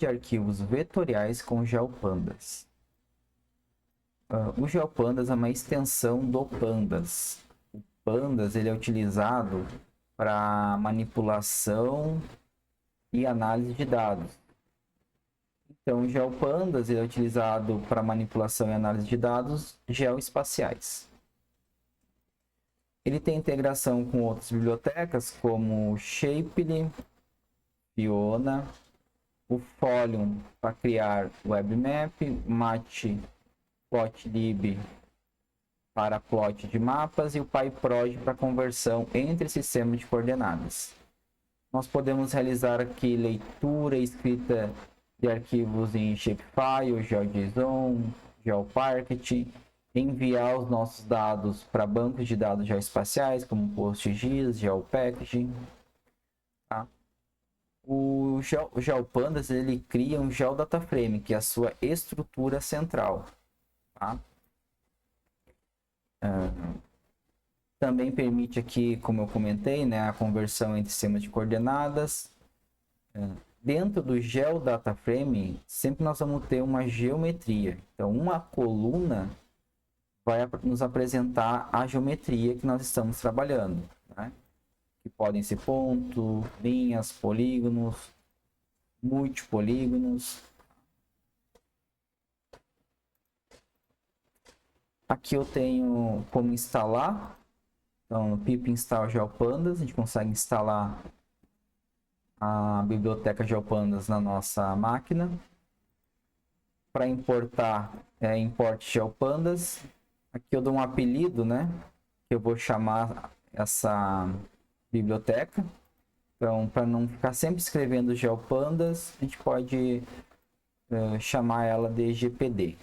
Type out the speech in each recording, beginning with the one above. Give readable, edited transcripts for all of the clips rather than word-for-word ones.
de arquivos vetoriais com GeoPandas. O GeoPandas é uma extensão do Pandas. O Pandas ele é utilizado para manipulação e análise de dados. Então, o GeoPandas ele é utilizado para manipulação e análise de dados geoespaciais. Ele tem integração com outras bibliotecas como Shapely, Fiona, o Folium para criar WebMap, Matplotlib para plot de mapas e o PyProj para conversão entre sistemas de coordenadas. Nós podemos realizar aqui leitura e escrita de arquivos em Shapefile, GeoJSON, GeoParquet, enviar os nossos dados para bancos de dados geoespaciais como PostGIS, GeoPackaging. Tá? O GeoPandas ele cria um GeoDataFrame, que é a sua estrutura central. Tá? Também permite aqui, como eu comentei, né, a conversão entre sistemas de coordenadas. Dentro do GeoDataFrame, sempre nós vamos ter uma geometria. Então, uma coluna vai nos apresentar a geometria que nós estamos trabalhando, né? Que podem ser pontos, linhas, polígonos, multipolígonos. Aqui eu tenho como instalar. Então, no pip install GeoPandas, a gente consegue instalar a biblioteca GeoPandas na nossa máquina. Para importar, import GeoPandas. Aqui eu dou um apelido, né? Que eu vou chamar essa biblioteca. Então, para não ficar sempre escrevendo GeoPandas, a gente pode chamar ela de GPD.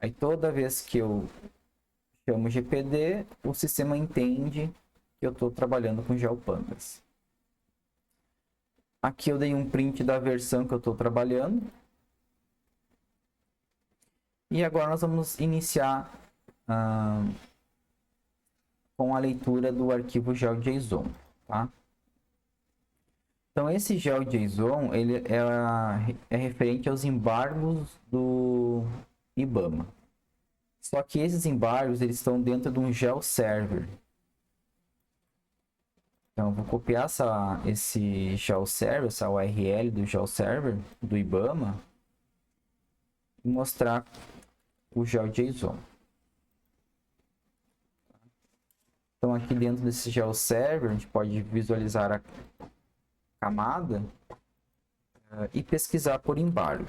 Aí toda vez que eu chamo GPD, o sistema entende que eu estou trabalhando com GeoPandas. Aqui eu dei um print da versão que eu estou trabalhando. E agora nós vamos iniciar com a leitura do arquivo GeoJSON. Tá? Então esse GeoJSON ele é referente aos embargos do IBAMA. Só que esses embargos eles estão dentro de um GeoServer. Então eu vou copiar esse GeoServer, essa URL do GeoServer do IBAMA e mostrar o GeoJSON. Então aqui dentro desse GeoServer a gente pode visualizar a camada e pesquisar por embargo.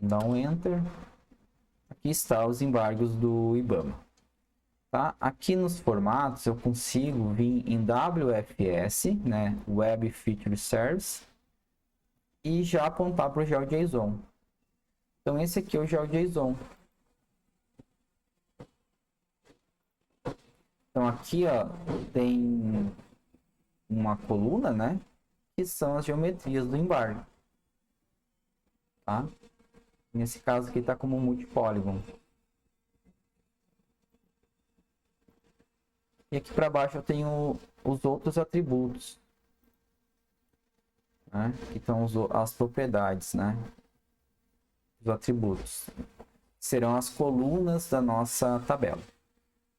Dá um Enter. Aqui está os embargos do IBAMA. Tá? Aqui nos formatos eu consigo vir em WFS, né, Web Feature Service, e já apontar para o GeoJSON. Então esse aqui é o GeoJSON. Então aqui ó, tem uma coluna, né, que são as geometrias do embargo. Tá? Nesse caso aqui está como multipóligon. E aqui para baixo eu tenho os outros atributos, né? Que estão as propriedades, né? Os atributos. Serão as colunas da nossa tabela.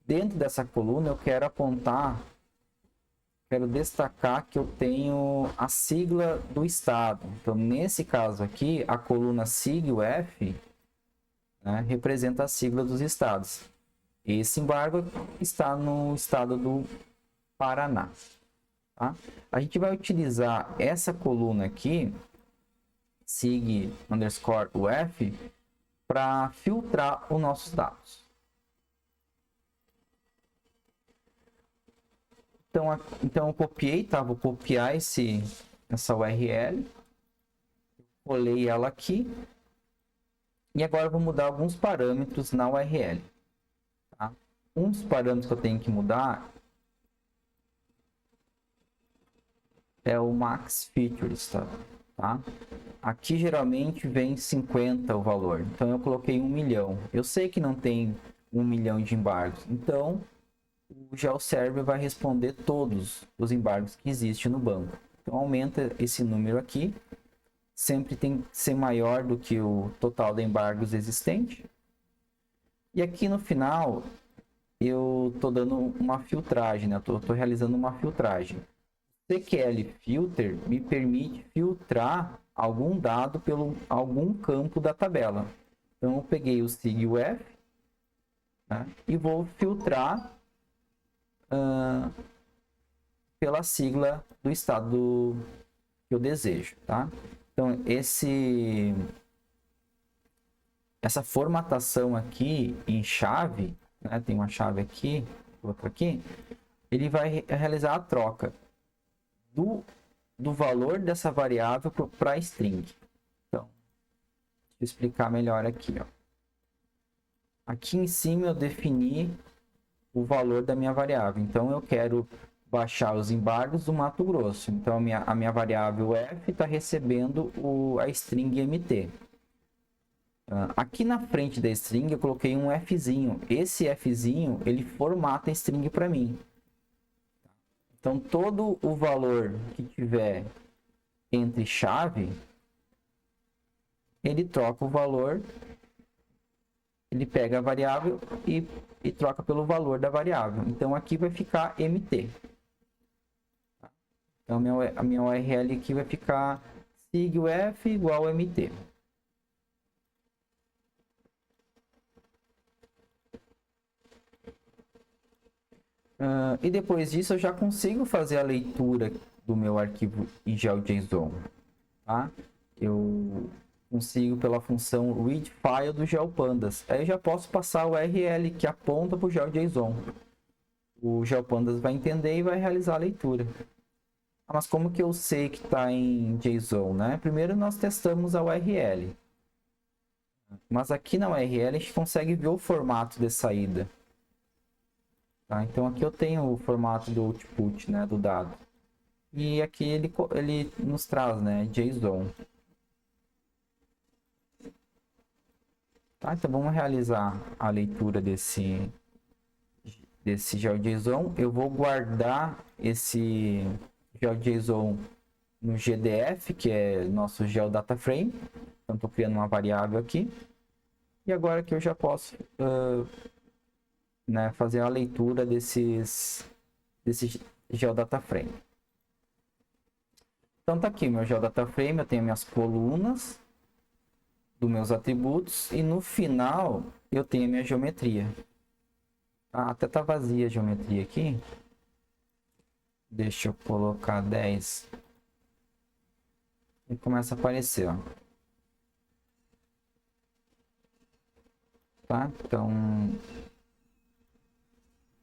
Dentro dessa coluna eu quero apontar, quero destacar que eu tenho a sigla do estado. Então nesse caso aqui, a coluna SIG-UF, né, representa a sigla dos estados. Esse embargo está no estado do Paraná. Tá? A gente vai utilizar essa coluna aqui, SIG_UF, para filtrar os nossos dados. Então eu copiei, tá? Vou copiar essa URL, colei ela aqui e agora eu vou mudar alguns parâmetros na URL. Tá? Um dos parâmetros que eu tenho que mudar é o Max Features, tá? Aqui geralmente vem 50 o valor, então eu coloquei 1 milhão. Eu sei que não tem 1 milhão de embargos, então o o GeoServer vai responder todos os embargos que existem no banco. Então aumenta esse número aqui, sempre tem que ser maior do que o total de embargos existente. E aqui no final eu estou dando uma filtragem, né? Estou realizando uma filtragem. CQL Filter me permite filtrar algum dado pelo algum campo da tabela. Então eu peguei o SIG-UF, né, e vou filtrar pela sigla do estado que eu desejo, tá? Então essa formatação aqui em chave, né, tem uma chave aqui, outra aqui, ele vai realizar a troca do valor dessa variável para a string. Então, deixa eu explicar melhor aqui, ó. Aqui em cima eu defini o valor da minha variável. Então, eu quero baixar os embargos do Mato Grosso. Então, a minha variável f está recebendo a string mt. Aqui na frente da string eu coloquei um fzinho. Esse fzinho, ele formata a string para mim. Então, todo o valor que tiver entre chave, ele troca o valor, ele pega a variável e troca pelo valor da variável. Então, aqui vai ficar mt. Então, a minha URL aqui vai ficar sig_uf igual a mt. E depois disso eu já consigo fazer a leitura do meu arquivo em GeoJSON, tá? Eu consigo pela função readFile do GeoPandas. Aí eu já posso passar o URL que aponta para o GeoJSON. O GeoPandas vai entender e vai realizar a leitura. Mas como que eu sei que está em JSON, né? Primeiro nós testamos a URL. Mas aqui na URL a gente consegue ver o formato de saída. Tá? Então aqui eu tenho o formato do output, né, do dado. E aqui ele nos traz, né, JSON. Tá? Então vamos realizar a leitura desse GeoJSON. Eu vou guardar esse GeoJSON no GDF, que é nosso GeoDataFrame. Então estou criando uma variável aqui. E agora que eu já posso né, fazer a leitura desse GeoDataFrame. Então tá aqui meu GeoDataFrame, eu tenho minhas colunas dos meus atributos e no final eu tenho a minha geometria. Até tá vazia a geometria aqui. Deixa eu colocar 10 e começa a aparecer, ó. Tá? Então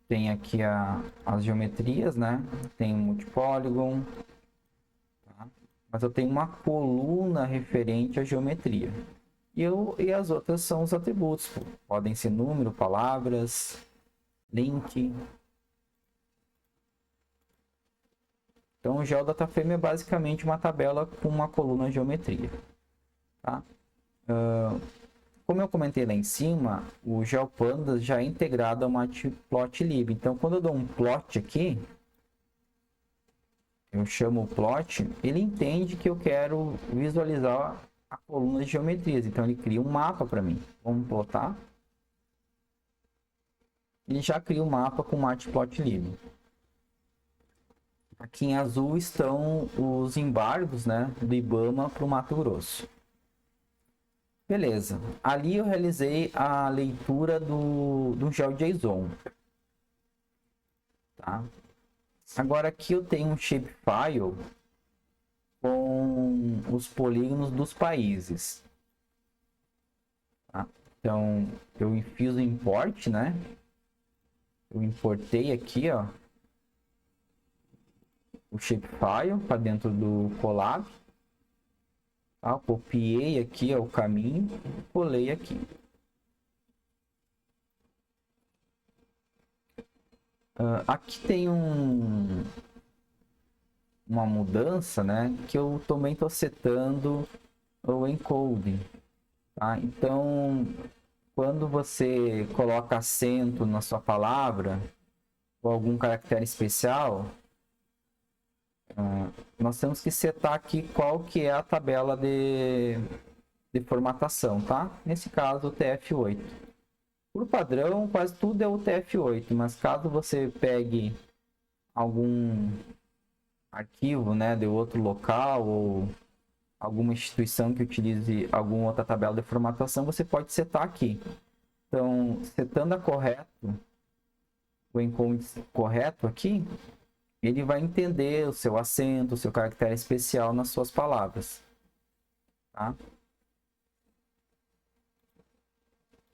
tem aqui as geometrias, né? Tem um multipóligon, tá? Mas eu tenho uma coluna referente à geometria. E as outras são os atributos. Podem ser número, palavras, link. Então o GeoDataFrame é basicamente uma tabela com uma coluna de geometria. Tá? Como eu comentei lá em cima, o GeoPandas já é integrado ao Matplotlib. Então, quando eu dou um plot aqui, eu chamo o plot, ele entende que eu quero visualizar a coluna de geometrias. Então, ele cria um mapa para mim. Vamos plotar. Ele já cria um mapa com o Matplotlib. Aqui em azul estão os embargos, né, do IBAMA para o Mato Grosso. Beleza, ali eu realizei a leitura do GeoJSON. Tá? Agora aqui eu tenho um shapefile com os polígonos dos países. Tá? Então eu fiz o import, né? Eu importei aqui, ó, o shapefile para dentro do Colab. Tá? Copiei aqui o caminho e colei aqui. Aqui tem uma mudança, né? Que eu também estou setando o encoding. Tá? Então, quando você coloca acento na sua palavra, ou algum caractere especial, nós temos que setar aqui qual que é a tabela de formatação, tá? Nesse caso, o TF8. Por padrão, quase tudo é o TF8, mas caso você pegue algum arquivo, né, de outro local ou alguma instituição que utilize alguma outra tabela de formatação, você pode setar aqui. Então, setando o encode correto aqui, ele vai entender o seu acento, o seu caractere especial nas suas palavras. Tá?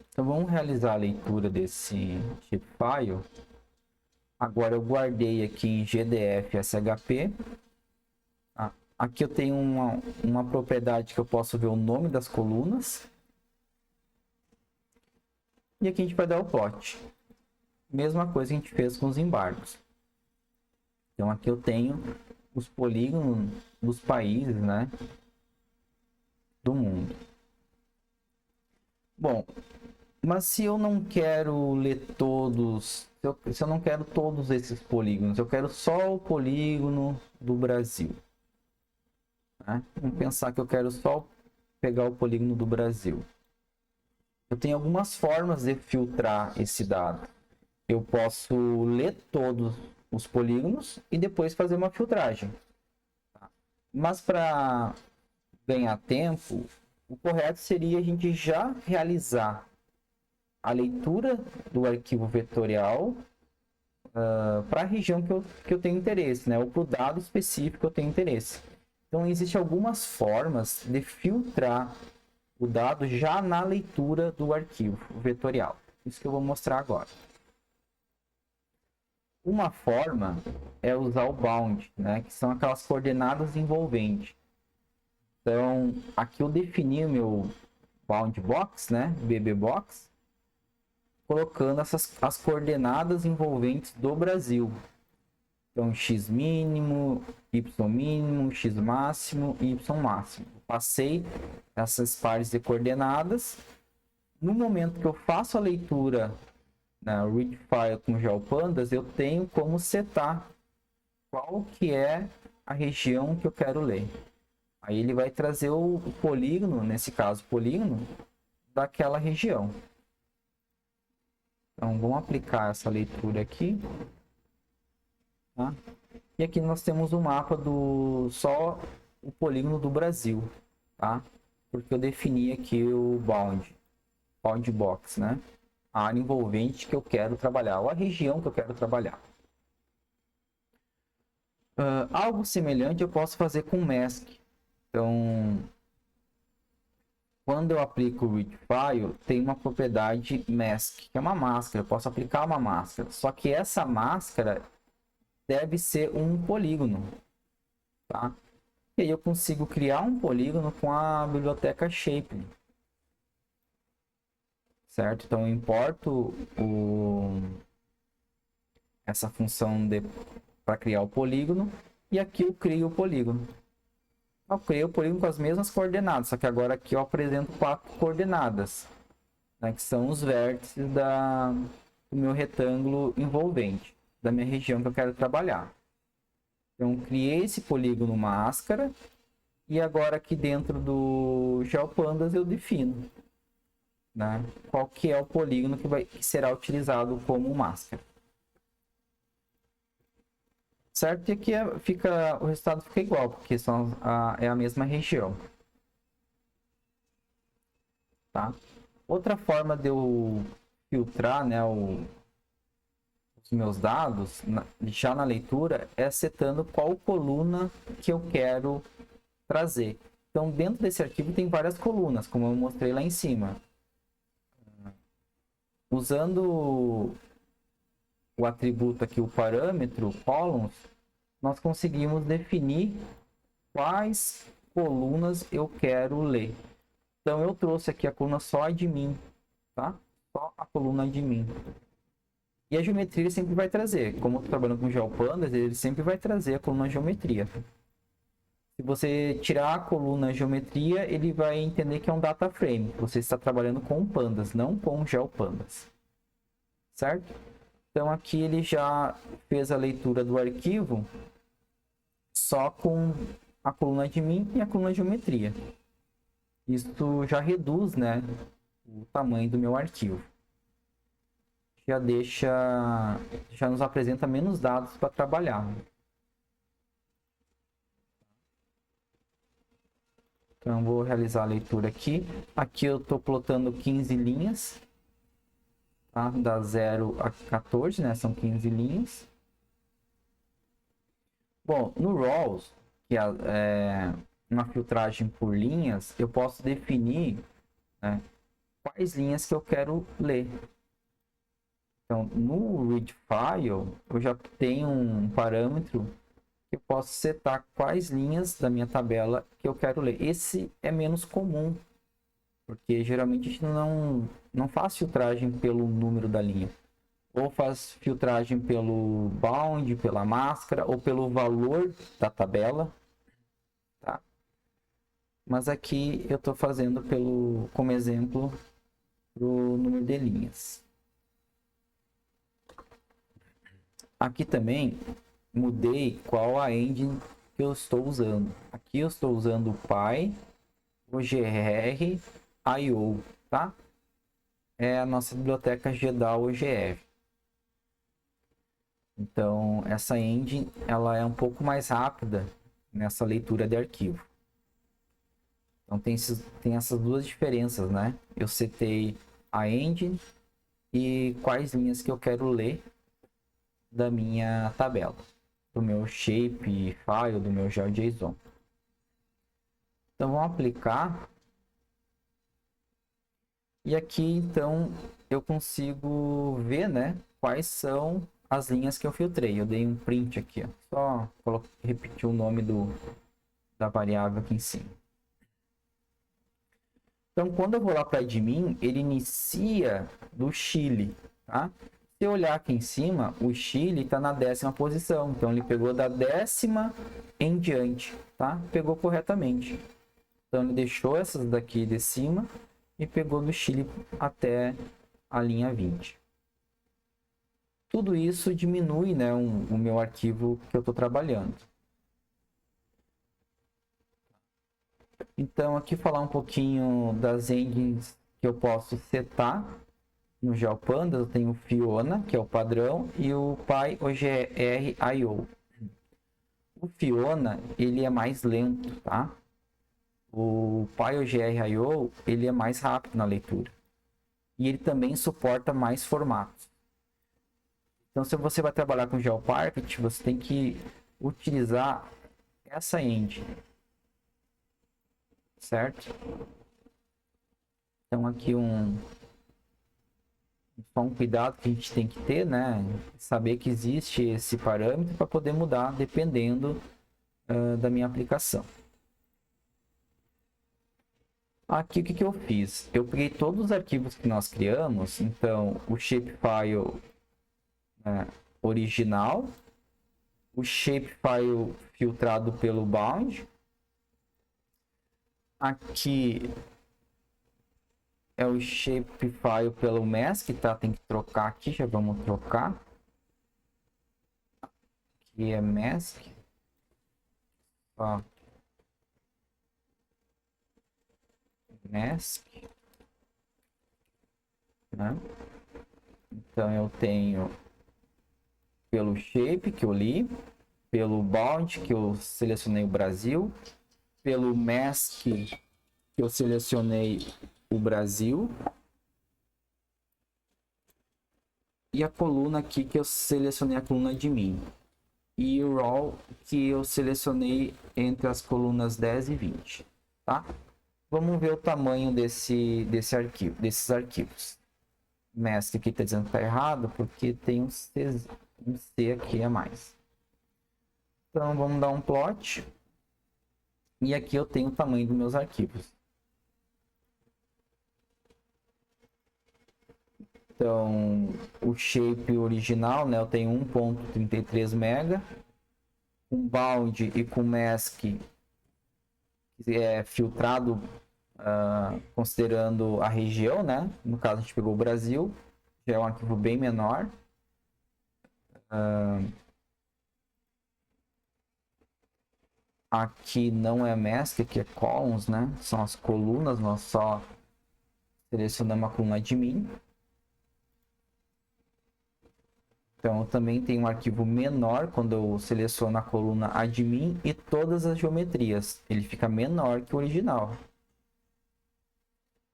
Então, vamos realizar a leitura desse shapefile. Agora, eu guardei aqui em GDF SHP. Tá? Aqui eu tenho uma propriedade que eu posso ver o nome das colunas. E aqui a gente vai dar o plot. Mesma coisa que a gente fez com os embargos. Então, aqui eu tenho os polígonos dos países, né, do mundo. Bom, mas se eu não quero ler todos, se eu não quero todos esses polígonos, eu quero só o polígono do Brasil. Né? Vamos pensar que eu quero só pegar o polígono do Brasil. Eu tenho algumas formas de filtrar esse dado. Eu posso ler todos os polígonos e depois fazer uma filtragem. Mas para ganhar tempo, o correto seria a gente já realizar a leitura do arquivo vetorial para a região que eu tenho interesse, né? Ou para o dado específico que eu tenho interesse. Então, existem algumas formas de filtrar o dado já na leitura do arquivo vetorial. Isso que eu vou mostrar agora. Uma forma é usar o bound, né? Que são aquelas coordenadas envolventes. Então, aqui eu defini o meu bound box, né? BB box, colocando as coordenadas envolventes do Brasil. Então, x mínimo, y mínimo, x máximo e y máximo. Passei essas pares de coordenadas. No momento que eu faço a leitura na read file com GeoPandas, eu tenho como setar qual que é a região que eu quero ler. Aí ele vai trazer o polígono, nesse caso, polígono daquela região. Então, vamos aplicar essa leitura aqui. Tá? E aqui nós temos o mapa do só o polígono do Brasil, tá? Porque eu defini aqui o bound box, né? A área envolvente que eu quero trabalhar, ou a região que eu quero trabalhar. Algo semelhante eu posso fazer com mask. Então, quando eu aplico o read file, tem uma propriedade mask, que é uma máscara. Eu posso aplicar uma máscara. Só que essa máscara deve ser um polígono, tá? E aí eu consigo criar um polígono com a biblioteca Shape, certo? Então eu importo essa função para criar o polígono e aqui eu crio o polígono. Eu criei o polígono com as mesmas coordenadas, só que agora aqui eu apresento 4 coordenadas, né, que são os vértices do meu retângulo envolvente, da minha região que eu quero trabalhar. Então, criei esse polígono máscara e agora aqui dentro do GeoPandas eu defino, né, qual que é o polígono que será utilizado como máscara. Certo? E aqui o resultado fica igual, porque é a mesma região. Tá? Outra forma de eu filtrar, né, os meus dados já na leitura é setando qual coluna que eu quero trazer. Então, dentro desse arquivo tem várias colunas, como eu mostrei lá em cima. Usando o atributo aqui, o parâmetro columns, nós conseguimos definir quais colunas eu quero ler. Então, eu trouxe aqui a coluna só admin, tá? Só a coluna admin. E a geometria ele sempre vai trazer. Como eu estou trabalhando com GeoPandas, ele sempre vai trazer a coluna geometria. Se você tirar a coluna geometria, ele vai entender que é um data frame. Você está trabalhando com pandas, não com GeoPandas. Certo? Então aqui ele já fez a leitura do arquivo só com a coluna de min e a coluna de geometria. Isso já reduz, né, o tamanho do meu arquivo. Já nos apresenta menos dados para trabalhar. Então, vou realizar a leitura aqui. Aqui eu estou plotando 15 linhas, tá? Da 0 a 14, né? São 15 linhas. Bom, no RAWs, que é uma filtragem por linhas, eu posso definir, né, quais linhas que eu quero ler. Então, no read file, eu já tenho um parâmetro que eu posso setar quais linhas da minha tabela que eu quero ler. Esse é menos comum, porque geralmente a gente não faz filtragem pelo número da linha. Ou faz filtragem pelo bound, pela máscara, ou pelo valor da tabela. Tá? Mas aqui eu estou fazendo como exemplo o número de linhas. Aqui também mudei qual a engine que eu estou usando. Aqui eu estou usando o Py, OGR, I/O, tá? É a nossa biblioteca GEDAL OGR. Então, essa engine, ela é um pouco mais rápida nessa leitura de arquivo. Então, tem essas duas diferenças, né? Eu setei a engine e quais linhas que eu quero ler da minha tabela, do meu shape file, do meu GeoJSON. Então, vamos aplicar. E aqui, então, eu consigo ver, né, quais são as linhas que eu filtrei. Eu dei um print aqui, ó. Só repetir o nome da variável aqui em cima. Então, quando eu vou lá para admin, ele inicia do Chile, tá? Se eu olhar aqui em cima, o Chile está na 10ª posição. Então, ele pegou da 10ª em diante, tá? Pegou corretamente. Então, ele deixou essas daqui de cima e pegou do Chile até a linha 20. Tudo isso diminui, né, o meu arquivo que eu estou trabalhando. Então, aqui falar um pouquinho das engines que eu posso setar no GeoPandas. Eu tenho o Fiona, que é o padrão, e o PyOGR I/O. O Fiona, ele é mais lento, tá? O PyOGR I/O, ele é mais rápido na leitura. E ele também suporta mais formatos. Então, se você vai trabalhar com GeoParquet, você tem que utilizar essa engine, certo? Então, aqui só um cuidado que a gente tem que ter, né? Saber que existe esse parâmetro para poder mudar dependendo da minha aplicação. Aqui o que eu fiz? Eu peguei todos os arquivos que nós criamos, então o shapefile original, o shapefile filtrado pelo bound, aqui é o shapefile pelo mask, tá? Tem que trocar aqui, já vamos trocar. Aqui é mask. Ó. Mask, né? Então eu tenho pelo shape que eu li, pelo bound que eu selecionei o Brasil, pelo mask que eu selecionei o Brasil, e a coluna aqui que eu selecionei a coluna de mim, e o raw que eu selecionei entre as colunas 10 e 20, tá? Vamos ver o tamanho desses arquivos. Mask aqui está dizendo que está errado porque tem um C aqui a mais. Então vamos dar um plot. E aqui eu tenho o tamanho dos meus arquivos. Então o shape original, né, eu tenho 1.33 MB. Com bound e com mask filtrado considerando a região, né? No caso a gente pegou o Brasil, já é um arquivo bem menor. Aqui não é mask, aqui é columns, né? São as colunas, nós só selecionamos a coluna admin. Então, também tem um arquivo menor quando eu seleciono a coluna admin e todas as geometrias. Ele fica menor que o original.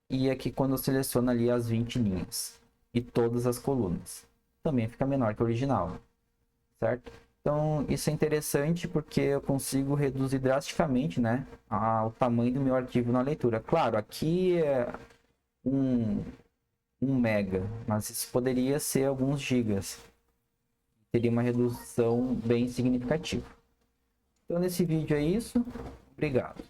E aqui quando eu seleciono ali as 20 linhas e todas as colunas. Também fica menor que o original. Certo? Então, isso é interessante porque eu consigo reduzir drasticamente, né, o tamanho do meu arquivo na leitura. Claro, aqui é um mega, mas isso poderia ser alguns gigas. Teria uma redução bem significativa. Então, nesse vídeo é isso. Obrigado.